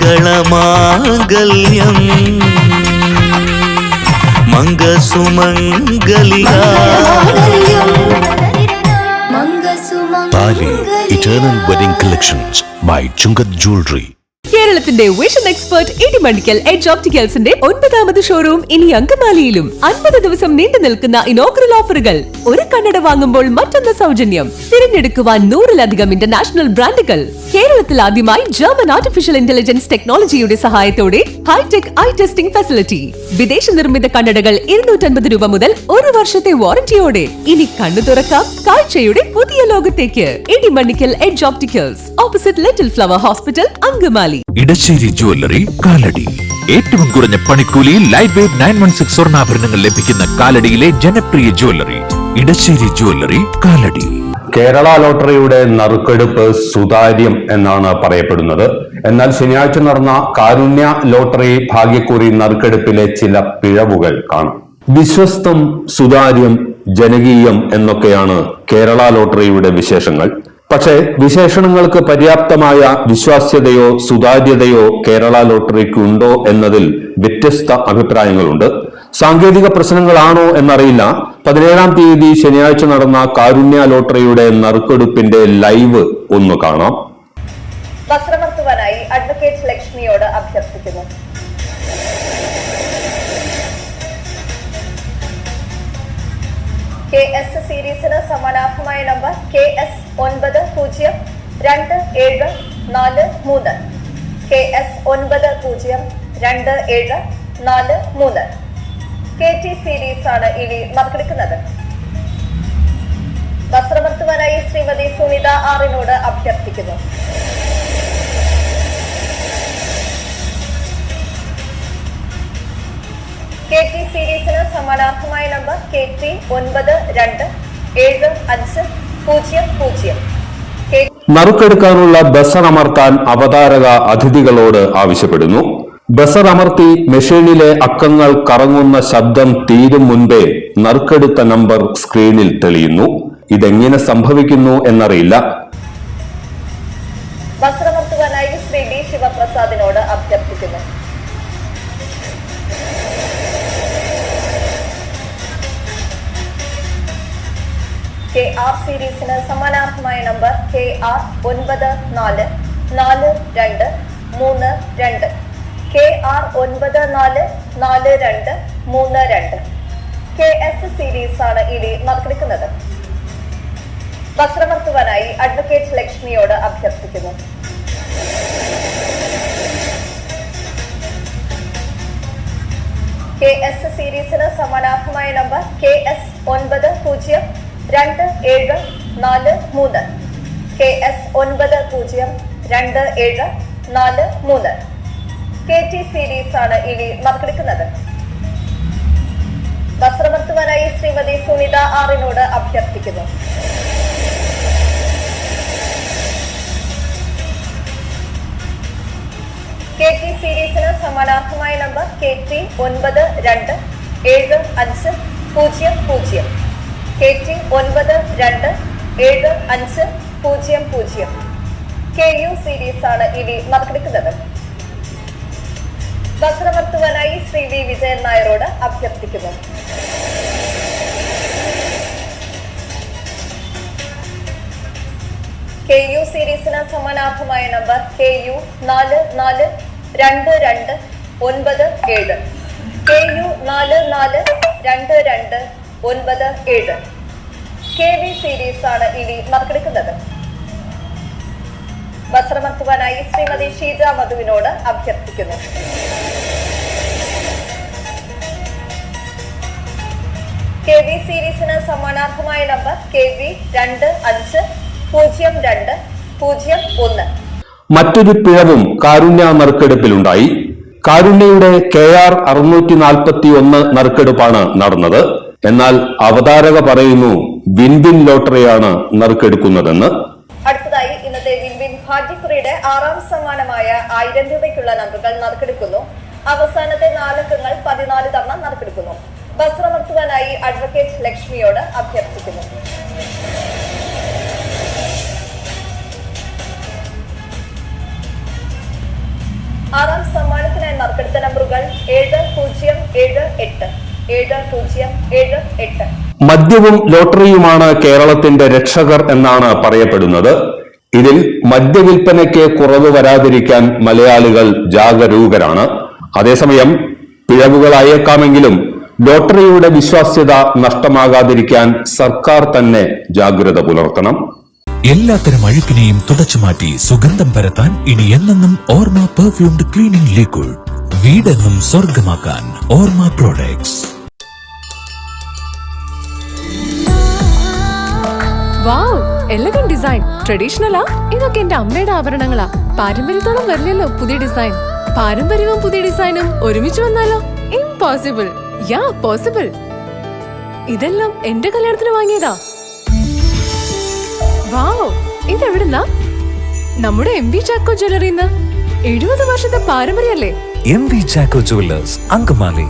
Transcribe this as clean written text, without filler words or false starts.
മംഗളമാംഗല്യം മംഗസുമംഗലിക താലി eternal wedding collections by Chungath jewellery. കേരളത്തിന്റെ വിഷൻ എക്സ്പെർട്ട് ഇടിമണ്ണിക്കൽ എഡ്ജ് ഓപ്റ്റിക്കൽസിന്റെ 9ാമത് ഷോറൂം ഇനി അങ്കമാലിയിലും. 50 ദിവസം നീണ്ടു നിൽക്കുന്ന ഇനോഗ്രൽ ഓഫറുകൾ. ഒരു കണ്ണട വാങ്ങുമ്പോൾ മറ്റൊന്ന് സൗജന്യം. തിരഞ്ഞെടുക്കുവാൻ 100-ലധികം ഇന്റർനാഷണൽ ബ്രാൻഡുകൾ. കേരളത്തിൽ ആദ്യമായി ജർമ്മൻ ആർട്ടിഫിഷ്യൽ ഇന്റലിജൻസ് ടെക്നോളജിയുടെ സഹായത്തോടെ ഹൈടെക് ഐ ടെസ്റ്റിംഗ് ഫെസിലിറ്റി. വിദേശ നിർമ്മിത കണ്ണടകൾ 250 രൂപ മുതൽ 1 വർഷത്തെ വാറന്റിയോടെ. ഇനി കണ്ണു തുറക്കാം കാഴ്ചയുടെ പുതിയ ലോകത്തേക്ക്. Idimannikkal Edge Opticals, opposite Little Flower Hospital, Angamaly. Edassery jewellery, Kalady. ഏറ്റവും കുറഞ്ഞ പണിക്കൂലിയിൽ ലൈറ്റ് വെയ്റ്റ് 916 സ്വർണ്ണാഭരണങ്ങൾ ലഭിക്കുന്ന കാലടിയിലെ ജനപ്രിയ ജ്വല്ലറി ഇടശ്ശേരി ജ്വല്ലറി, കാലടി. കേരള ലോട്ടറിയുടെ നറുക്കെടുപ്പ് സുതാര്യം എന്നാണ് പറയപ്പെടുന്നത്. എന്നാൽ ശനിയാഴ്ച നടന്ന കാരുണ്യ ലോട്ടറി ഭാഗ്യക്കുറി നറുക്കെടുപ്പിലെ ചില പിഴവുകൾ കാണാം. വിശ്വസ്തം, സുതാര്യം, ജനകീയം എന്നൊക്കെയാണ് കേരള ലോട്ടറിയുടെ വിശേഷങ്ങൾ. പക്ഷേ വിശേഷണങ്ങൾക്ക് പര്യാപ്തമായ വിശ്വാസ്യതയോ സുതാര്യതയോ കേരള ലോട്ടറിക്ക് ഉണ്ടോ എന്നതിൽ വ്യത്യസ്ത അഭിപ്രായങ്ങളുണ്ട്. സാങ്കേതിക പ്രശ്നങ്ങളാണോ എന്നറിയില്ല. 17-ാം തീയതി ശനിയാഴ്ച നടന്ന കാരുണ്യ ലോട്ടറിയുടെ നറുക്കെടുപ്പിന്റെ ലൈവ് ഒന്ന് കാണാം. വസ്ത്രമർത്തുവാനായി അഡ്വക്കേറ്റ് ലക്ഷ്മിയോട് അഭ്യർത്ഥിക്കുന്നു. KS സീരീസിന് സമാനാർത്ഥമായ number KS 902743. KS 902743. KT series ആണ് ഇനി നറുക്കെടുക്കുന്നത്. വസ്ത്രമർത്തുവാനായി ശ്രീമതി സുനിത ആറിനോട് അഭ്യർത്ഥിക്കുന്നു. KT സീരീസിന് സമാനാർത്ഥമായ നമ്പർ KT 927500. നറുക്കെടുക്കാനുള്ള ബസർ അമർത്താൻ അവതാരക അതിഥികളോട് ആവശ്യപ്പെടുന്നു. ബസർ അമർത്തി മെഷീനിലെ അക്കങ്ങൾ കറങ്ങുന്ന ശബ്ദം തീരും മുൻപേ നറുക്കെടുത്ത നമ്പർ സ്ക്രീനിൽ തെളിയുന്നു. ഇതെങ്ങനെ സംഭവിക്കുന്നു എന്നറിയില്ല. വസ്ത്രമർത്തുവാനായി ശ്രീ ഡി ശിവപ്രസാദിനോട് അഭ്യർത്ഥിക്കുന്നു. KR സീരീസിന് സമാനാർത്ഥമായ number KR 944232. KR 944232. KS series ആണ് ഇനി നറുക്കെടുക്കുന്നത്. വസ്ത്രമർത്തുവാനായി അഡ്വക്കേറ്റ് ലക്ഷ്മിയോട് അഭ്യർത്ഥിക്കുന്നു. KS സീരീസിന് സമാനാർത്ഥമായ number KS 902743. KS 902743. KT series ആണ് ഇനി നറുക്കെടുക്കുന്നത്. വസ്ത്രമർത്തുവാനായി ശ്രീമതി സുനിത ആറിനോട് അഭ്യർത്ഥിക്കുന്നു. KT സീരീസിന് സമാനാർത്ഥമായ number KT 927500. KT 927500. KU series ആണ് ഇനി നറുക്കെടുക്കുന്നത്. വസ്ത്രമർത്തുവാനായി ശ്രീ വി വിജയൻ നായരോട് അഭ്യർത്ഥിക്കുന്നു. KU സീരീസിന് സമാനാർത്ഥമായ number KU 44227. KU 44227. KV series ആണ് ഇനി നറുക്കെടുക്കുന്നത്. വസ്ത്രമർത്തുവാനായി ശ്രീമതി ഷീജ മധുവിനോട് അഭ്യർത്ഥിക്കുന്നു. KV സീരീസിന് സമാനാർത്ഥമായ നമ്പർ KV 250201. മറ്റൊരു പിഴവും കാരുണ്യ നറുക്കെടുപ്പിലുണ്ടായി. കാരുണ്യയുടെ KR 641 നറുക്കെടുപ്പാണ് നടന്നത്. എന്നാൽ അവതാരക പറയുന്നു വിൻവിൻ ലോട്ടറിയാണ് നറുക്കെടുക്കുന്നതെന്ന്. അടുത്തതായി ഇന്നത്തെ വിൻവിൻ ഭാഗ്യക്കുറിയുടെ 6ാം സമ്മാനമായ 1000 രൂപയ്ക്കുള്ള നമ്പറുകൾ നറുക്കെടുക്കുന്നു. അവസാനത്തെ 4 അക്കങ്ങൾ 14 തവണ നറുക്കെടുക്കുന്നു. വസ്ത്രമർത്തുവാനായി അഡ്വക്കേറ്റ് ലക്ഷ്മിയോട് അഭ്യർത്ഥിക്കുന്നു. 7078. മദ്യവും ലോട്ടറിയുമാണ് കേരളത്തിന്റെ രക്ഷകർ എന്നാണ് പറയപ്പെടുന്നത്. ഇതിൽ മദ്യവിൽപ്പനയ്ക്ക് കുറവ് വരാതിരിക്കാൻ മലയാളികൾ ജാഗരൂകരാണ്. അതേസമയം പിഴവുകളായേക്കാമെങ്കിലും ലോട്ടറിയുടെ വിശ്വാസ്യത നഷ്ടമാകാതിരിക്കാൻ സർക്കാർ തന്നെ ജാഗ്രത പുലർത്തണം. എല്ലാത്തരം അഴുക്കിനെയും തുടച്ചുമാറ്റി സുഗന്ധം പരത്താൻ ഇനി എന്നെന്നും ഓർമ്മ പെർഫ്യൂംഡ് ക്ലീനിംഗ് ലിക്വിഡ്. വീടെന്നും സ്വർഗമാക്കാൻ ഓർമ്മ പ്രോഡക്ട്സ്. വാവ്, എലഗന്റ് ഡിസൈൻ. ട്രഡീഷണലാ? ഇതൊക്കെ എന്റെ അമ്മയുടെ ആഭരണങ്ങളാ. പാരമ്പര്യത്തോളം വരില്ലല്ലോ പുതിയ ഡിസൈൻ. പാരമ്പര്യവും പുതിയ ഡിസൈനും ഒരുമിച്ച് വന്നാലോ? ഇംപോസിബിൾ. യാ, പോസിബിൾ. ഇതെല്ലാം എന്റെ കല്യാണത്തിന് വാങ്ങിയതാ. വാവ്, ഇതെവിടുന്നാ? നമ്മുടെ MV ചാക്കോ ജ്വല്ലറിന്ന്. 70 വർഷത്തെ പാരമ്പര്യല്ലേ? MV Chacko jewellers, Angamaly.